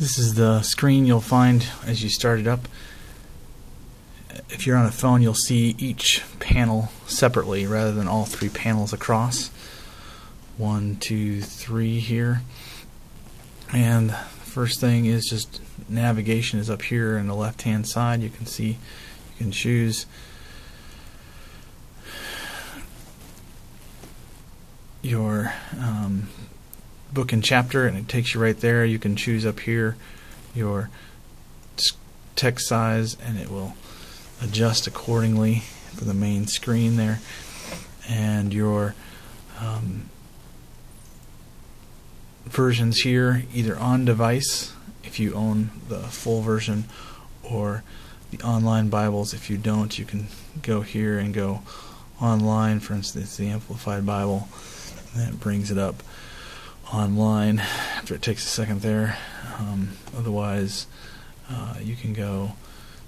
This is the screen you'll find as you start it up. If you're on a phone, you'll see each panel separately rather than all three panels across. 1, 2, 3 here. And the first thing is just navigation is up here on the left hand side. You can see, you can choose your book and chapter, and it takes you right there. You can choose up here your text size, and it will adjust accordingly for the main screen there. And your versions here, either on device if you own the full version, or the online Bibles. If you don't, you can go here and go online. For instance, the Amplified Bible, and that brings it up online after it takes a second there. Otherwise, you can go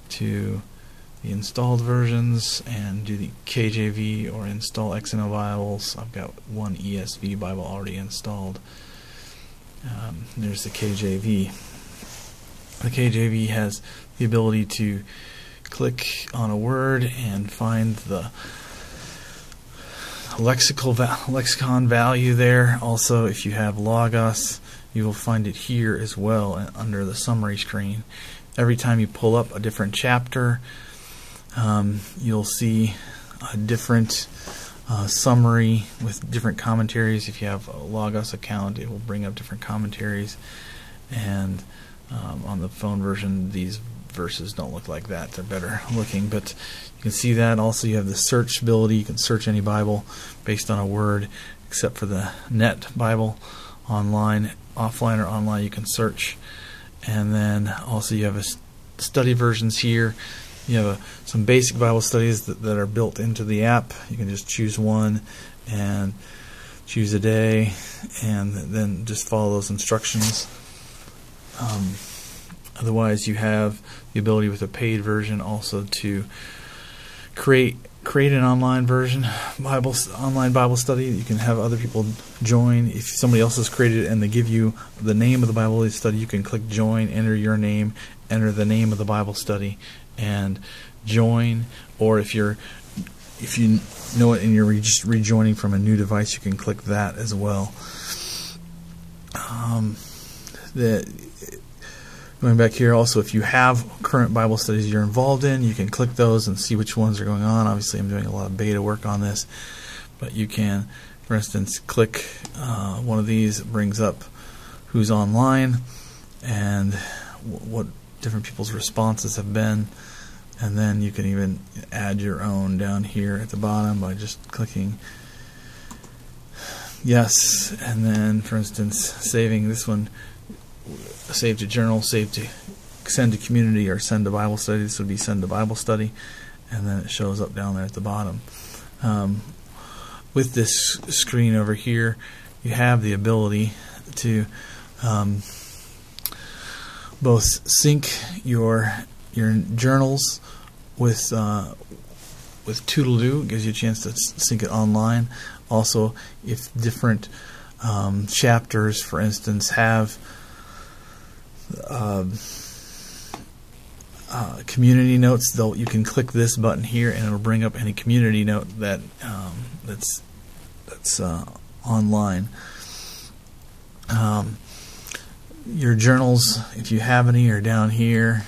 to the installed versions and do the KJV or install XML Bibles. I've got one ESV Bible already installed. There's the KJV. The KJV has the ability to click on a word and find the lexicon value there. Also, if you have Logos, you will find it here as well under the summary screen. Every time you pull up a different chapter, you'll see a different summary with different commentaries. If you have a Logos account, it will bring up different commentaries. And on the phone version, these verses don't look like that. They're better looking, but you can see that. Also, you have the search ability. You can search any Bible based on a word, except for the Net Bible. Online, offline or online, you can search. And then also you have study versions here. You have some basic Bible studies that are built into the app. You can just choose one and choose a day, and then just follow those instructions. Otherwise, you have the ability with a paid version also to create an online version, online Bible study. You can have other people join. If somebody else has created it and they give you the name of the Bible study, you can click join, enter your name, enter the name of the Bible study, and join. Or if you know it and you're just rejoining from a new device, you can click that as well. Going back here, also, if you have current Bible studies you're involved in, you can click those and see which ones are going on. Obviously, I'm doing a lot of beta work on this, but you can, for instance, click one of these. It brings up who's online and what different people's responses have been, and then you can even add your own down here at the bottom by just clicking yes, and then, for instance, saving this one. Save to journal, save to send to community, or send to Bible study. This would be send to Bible study, and then it shows up down there at the bottom. With this screen over here, you have the ability to both sync your journals with Toodle-Doo. It gives you a chance to sync it online. Also, if different chapters, for instance, have community notes, you can click this button here and it'll bring up any community note that's online. Your journals, if you have any, are down here,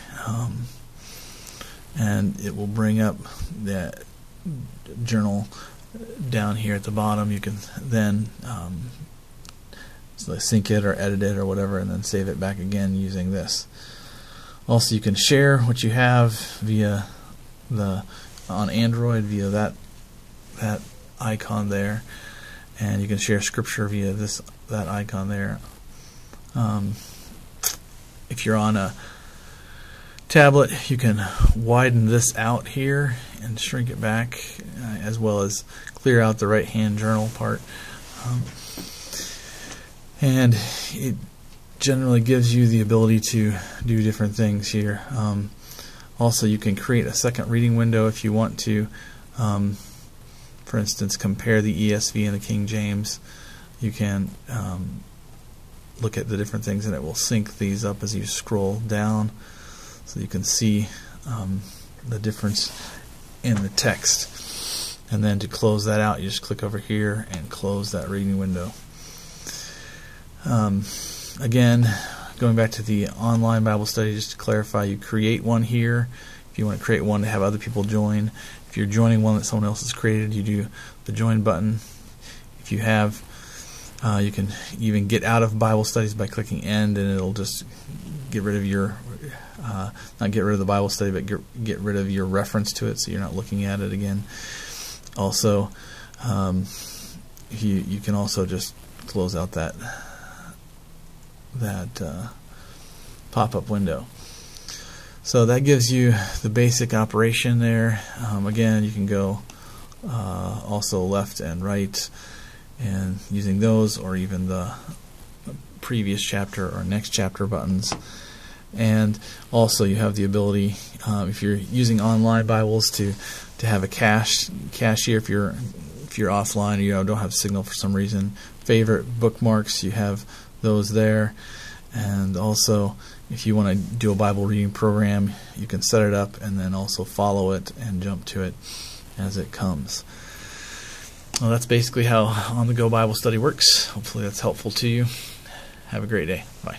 and it will bring up that journal down here at the bottom. You can then sync it or edit it or whatever, and then save it back again using this. Also, you can share what you have via on Android via that icon there, and you can share scripture via that icon there. If you're on a tablet, you can widen this out here and shrink it back, as well as clear out the right hand journal part. And it generally gives you the ability to do different things here. Also, you can create a second reading window if you want to. For instance, compare the ESV and the King James. You can look at the different things, and it will sync these up as you scroll down, so you can see the difference in the text. And then to close that out, you just click over here and close that reading window. Again, going back to the online Bible study, just to clarify, you create one here. If you want to create one to have other people join, if you're joining one that someone else has created, you do the join button. If you have, you can even get out of Bible studies by clicking end, and it'll just get rid of your, not get rid of the Bible study, but get rid of your reference to it, so you're not looking at it again. Also, you can also just close out that pop-up window. So that gives you the basic operation there. Again, you can go also left and right, and using those, or even the previous chapter or next chapter buttons. And also you have the ability, if you're using online Bibles, to have a cashier if you're offline or you don't have signal for some reason. Favorite bookmarks, you have those there. And also, if you want to do a Bible reading program, you can set it up and then also follow it and jump to it as it comes. Well, that's basically how On-the-Go Bible Study works. Hopefully that's helpful to you. Have a great day. Bye.